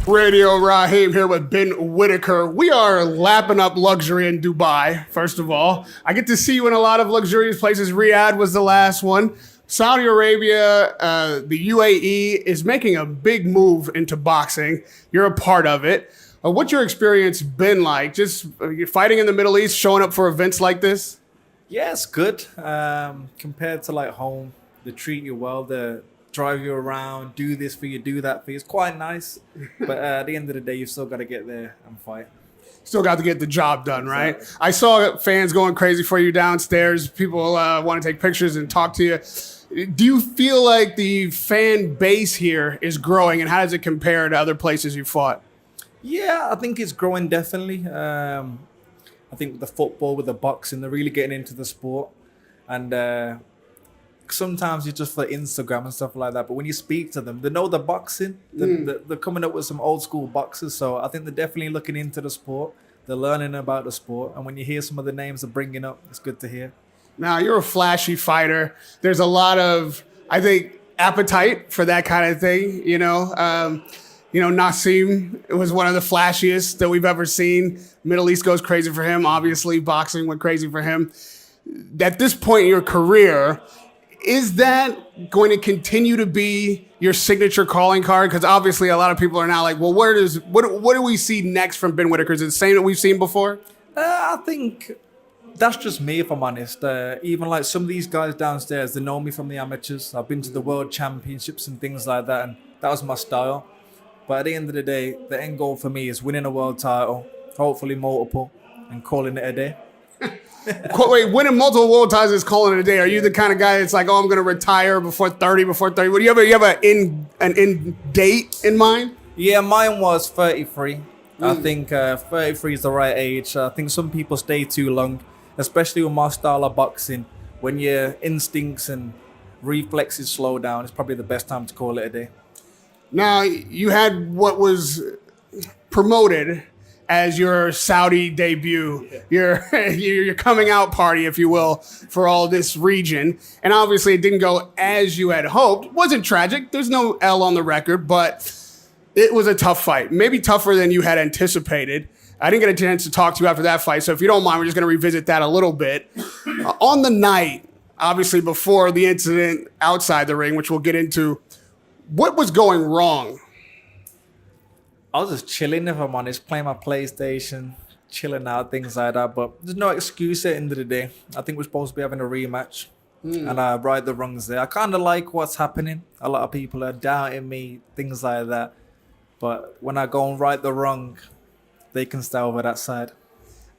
Radio Raheem here with Ben Whitaker. We are lapping up luxury in Dubai, first of all. I get to see you in a lot of luxurious places. Riyadh was the last one. Saudi Arabia, the UAE is making a big move into boxing. You're a part of it. What's your experience been like? Just fighting in the Middle East, showing up for events like this? Yeah, it's good. Compared to like home, they treat you well. They drive you around, do this for you, do that for you. It's quite nice. But at the end of the day, you've still got to get there and fight. Still got to get the job done, right? I saw fans going crazy for you downstairs. People want to take pictures and talk to you. Do you feel like the fan base here is growing, and how does it compare to other places you fought? Yeah, I think it's growing definitely. I think with the football, with the boxing, they're really getting into the sport. And sometimes it's just for Instagram and stuff like that. But when you speak to them, they know the boxing. They're coming up with some old school boxers. So I think they're definitely looking into the sport. They're learning about the sport. And when you hear some of the names they're bringing up, it's good to hear. Now, you're a flashy fighter. There's a lot of, I think, appetite for that kind of thing, Naseem was one of the flashiest that we've ever seen. Middle East goes crazy for him. Obviously, boxing went crazy for him. At this point in your career, is that going to continue to be your signature calling card? Because obviously a lot of people are now like, well, what do we see next from Ben Whitaker? Is it the same that we've seen before? I think that's just me, if I'm honest. Even like some of these guys downstairs, they know me from the amateurs. I've been to the world championships and things like that, and that was my style. But at the end of the day, the end goal for me is winning a world title, hopefully multiple, and calling it a day. Wait, winning multiple world titles is calling it a day. Are you the kind of guy that's like, oh, I'm going to retire before 30? What do you have an end date in mind? Yeah, mine was 33. I think 33 is the right age. I think some people stay too long, especially with my style of boxing. When your instincts and reflexes slow down, it's probably the best time to call it a day. Now, you had what was promoted as your Saudi debut, your coming out party, if you will, for all this region. And obviously it didn't go as you had hoped. Wasn't tragic. There's no L on the record, but it was a tough fight. Maybe tougher than you had anticipated. I didn't get a chance to talk to you after that fight, so if you don't mind, we're just going to revisit that a little bit. On the night, obviously before the incident outside the ring, which we'll get into, what was going wrong? I was just chilling, if I'm honest, playing my PlayStation, chilling out, things like that. But there's no excuse at the end of the day. I think we're supposed to be having a rematch. And I right the wrongs there. I kind of like what's happening. A lot of people are doubting me, things like that. But when I go and right the wrong, they can stay over that side.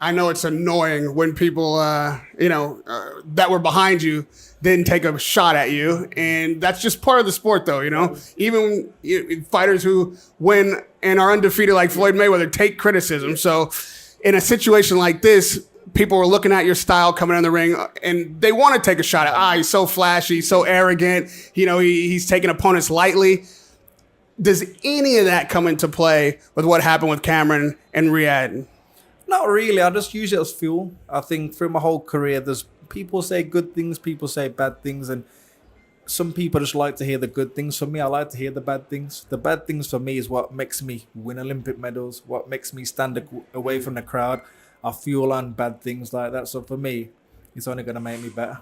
I know it's annoying when people, that were behind you didn't take a shot at you. And that's just part of the sport, though, Even fighters who win and are undefeated like Floyd Mayweather take criticism. So in a situation like this, people were looking at your style coming in the ring, and they want to take a shot at, he's so flashy, so arrogant. He's taking opponents lightly. Does any of that come into play with what happened with Cameron and Riyadh? Not really. I just use it as fuel. I think through my whole career, there's people say good things, people say bad things, and some people just like to hear the good things. For me, I like to hear the bad things. The bad things for me is what makes me win Olympic medals, what makes me stand away from the crowd. I fuel on bad things like that. So for me, it's only going to make me better.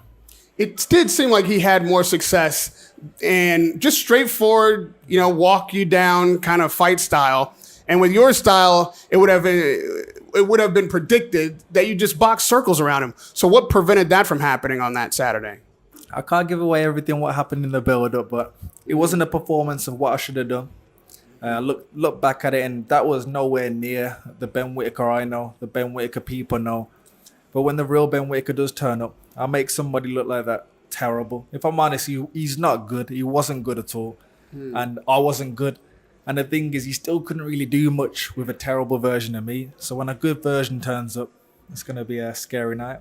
It did seem like he had more success and just straightforward, walk you down kind of fight style. And with your style, it would have been predicted that you just box circles around him. So what prevented that from happening on that Saturday? I can't give away everything what happened in the build-up, but it wasn't a performance of what I should have done. Look back at it, and that was nowhere near the Ben Whitaker I know, the Ben Whitaker people know. But when the real Ben Whitaker does turn up, I'll make somebody look like that terrible. If I'm honest, he's not good. He wasn't good at all. And I wasn't good. And the thing is, he still couldn't really do much with a terrible version of me. So when a good version turns up, it's going to be a scary night.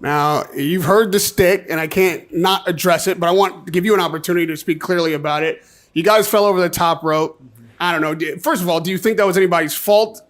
Now, you've heard the stick, and I can't not address it, but I want to give you an opportunity to speak clearly about it. You guys fell over the top rope. I don't know. First of all, do you think that was anybody's fault?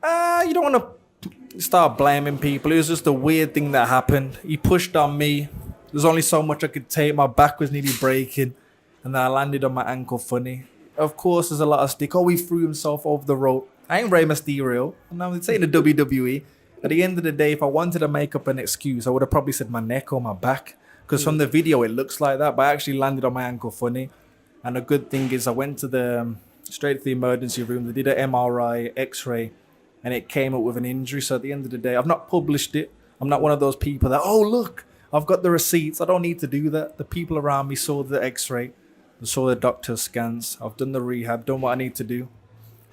You don't want to start blaming people. It was just a weird thing that happened. He pushed on me. There's only so much I could take. My back was nearly breaking. And then I landed on my ankle funny. of course, there's a lot of stick. Oh, he threw himself over the rope. I ain't Rey Mysterio. And I'm saying the WWE. At the end of the day, if I wanted to make up an excuse, I would have probably said my neck or my back. Because from the video, it looks like that. But I actually landed on my ankle funny. And the good thing is I went to the straight to the emergency room. They did an MRI, X-ray, and it came up with an injury. So at the end of the day, I've not published it. I'm not one of those people that, oh, look, I've got the receipts. I don't need to do that. The people around me saw the X-ray, saw the doctor's scans. I've done the rehab, done what I need to do,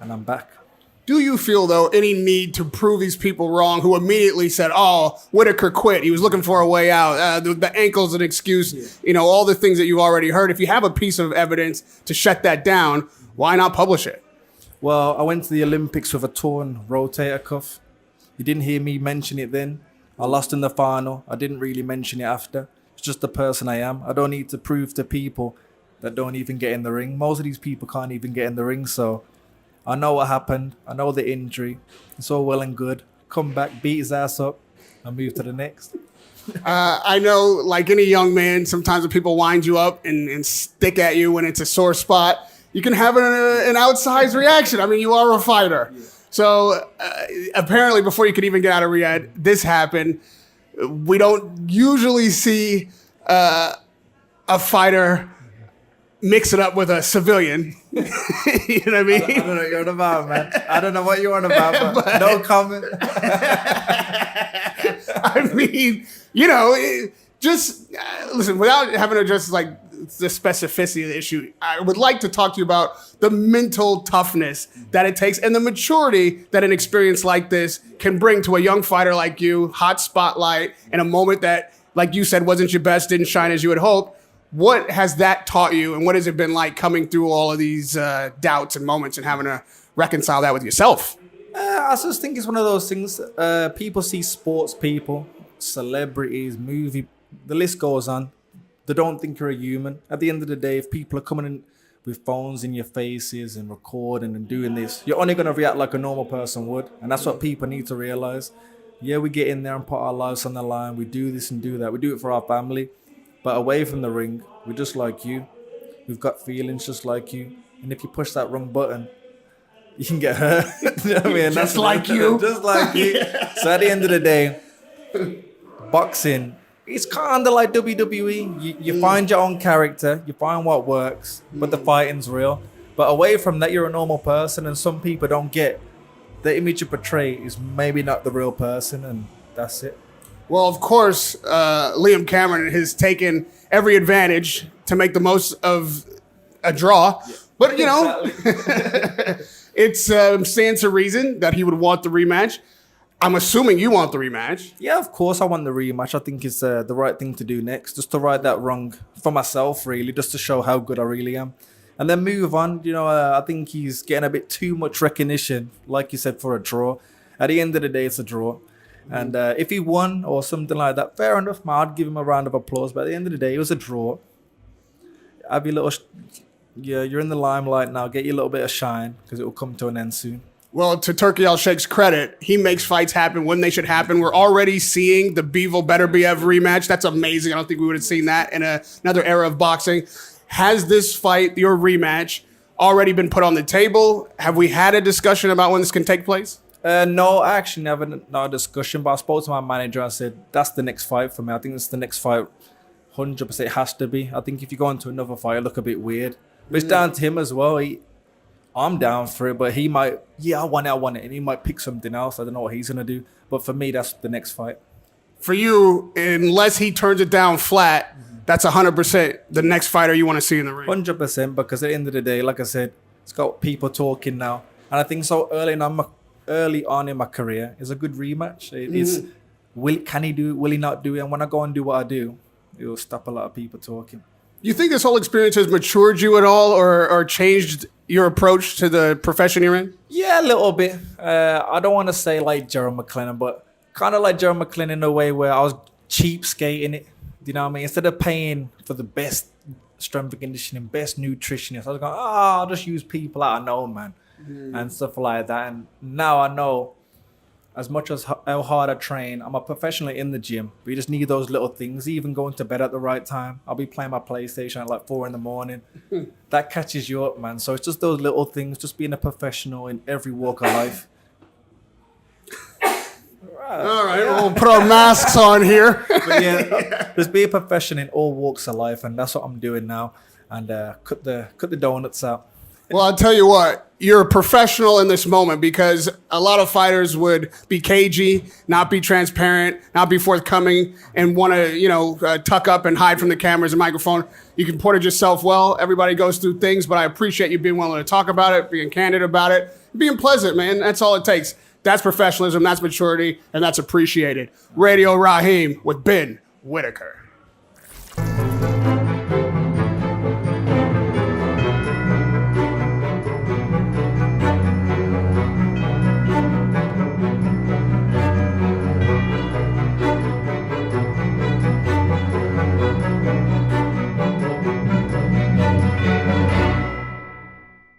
and I'm back. Do you feel, though, any need to prove these people wrong who immediately said, oh, Whitaker quit. He was looking for a way out. The ankle's an excuse. You know, all the things that you've already heard. If you have a piece of evidence to shut that down, why not publish it? Well, I went to the Olympics with a torn rotator cuff. You didn't hear me mention it then. I lost in the final. I didn't really mention it after. It's just the person I am. I don't need to prove to people that don't even get in the ring. Most of these people can't even get in the ring, so I know what happened. I know the injury. It's all well and good. Come back, beat his ass up, and move to the next. I know, like any young man, sometimes when people wind you up and stick at you when it's a sore spot, you can have an outsized reaction. I mean, you are a fighter. Yeah. So apparently, before you could even get out of Riyadh, this happened. We don't usually see a fighter mix it up with a civilian. You know what I mean? I don't know what you're on about, man. I don't know what you're on about, but no comment. I mean, you know, just listen, without having to address like the specificity of the issue, I would like to talk to you about the mental toughness that it takes and the maturity that an experience like this can bring to a young fighter like you, hot spotlight, in a moment that, like you said, wasn't your best, didn't shine as you had hoped. What has that taught you, and what has it been like coming through all of these doubts and moments and having to reconcile that with yourself? I just think it's one of those things. People see sports people, celebrities, movie, the list goes on. They don't think you're a human. At the end of the day, if people are coming in with phones in your faces and recording and doing this, you're only going to react like a normal person would. And that's what people need to realize. Yeah, we get in there and put our lives on the line. We do this and do that. We do it for our family. But away from the ring, we're just like you. We've got feelings just like you. And if you push that wrong button, you can get hurt. You know what I mean? Just like you. Just like you. Yeah. So at the end of the day, boxing, it's kind of like WWE. You find your own character, you find what works, but the fighting's real. But away from that, you're a normal person, and some people don't get the image you portray is maybe not the real person, and that's it. Well, of course, Liam Cameron has taken every advantage to make the most of a draw. Yeah. But, you know, it stands to reason that he would want the rematch. I'm assuming you want the rematch. Yeah, of course I want the rematch. I think it's the right thing to do next, just to right that wrong for myself, really, just to show how good I really am. And then move on. You know, I think he's getting a bit too much recognition, like you said, for a draw. At the end of the day, it's a draw. And if he won or something like that, fair enough, man, I'd give him a round of applause. But at the end of the day, it was a draw. I'd be a little... Yeah, you're in the limelight now. Get you a little bit of shine, because it will come to an end soon. Well, to Turki Al-Sheikh's credit, he makes fights happen when they should happen. We're already seeing the Bivol Beterbiev rematch. That's amazing. I don't think we would have seen that in another era of boxing. Has this fight, your rematch, already been put on the table? Have we had a discussion about when this can take place? No, I actually never not a discussion, but I spoke to my manager and said, that's the next fight for me. I think it's the next fight. 100% it has to be. I think if you go into another fight, it look a bit weird. But it's down to him as well. I'm down for it, but he might, I want it. And he might pick something else. I don't know what he's going to do. But for me, that's the next fight. For you, unless he turns it down flat, that's 100% the next fighter you want to see in the ring. 100%, because at the end of the day, like I said, it's got people talking now. And I think so early on in my career, it's a good rematch. Can he do it? Will he not do it? And when I go and do what I do, it will stop a lot of people talking. You think this whole experience has matured you at all or changed your approach to the profession you're in? Yeah, a little bit. I don't want to say like Gerald McClellan, but kind of like Gerald McClellan in a way where I was cheapskating it. You know what I mean? Instead of paying for the best strength and conditioning, best nutritionist, I was going, I'll just use people that I know, man, and stuff like that. And now I know as much as how hard I train, I'm a professional in the gym. But you just need those little things. Even going to bed at the right time. I'll be playing my PlayStation at like 4 a.m. That catches you up, man. So it's just those little things. Just being a professional in every walk of life. All right, we'll put our masks on here. But yeah, just be a professional in all walks of life, and that's what I'm doing now. And cut the donuts out. Well, I'll tell you what, you're a professional in this moment because a lot of fighters would be cagey, not be transparent, not be forthcoming, and want to, tuck up and hide from the cameras and microphone. You can portray yourself well. Everybody goes through things, but I appreciate you being willing to talk about it, being candid about it, being pleasant, man. That's all it takes. That's professionalism, that's maturity, and that's appreciated. Radio Raheem with Ben Whitaker.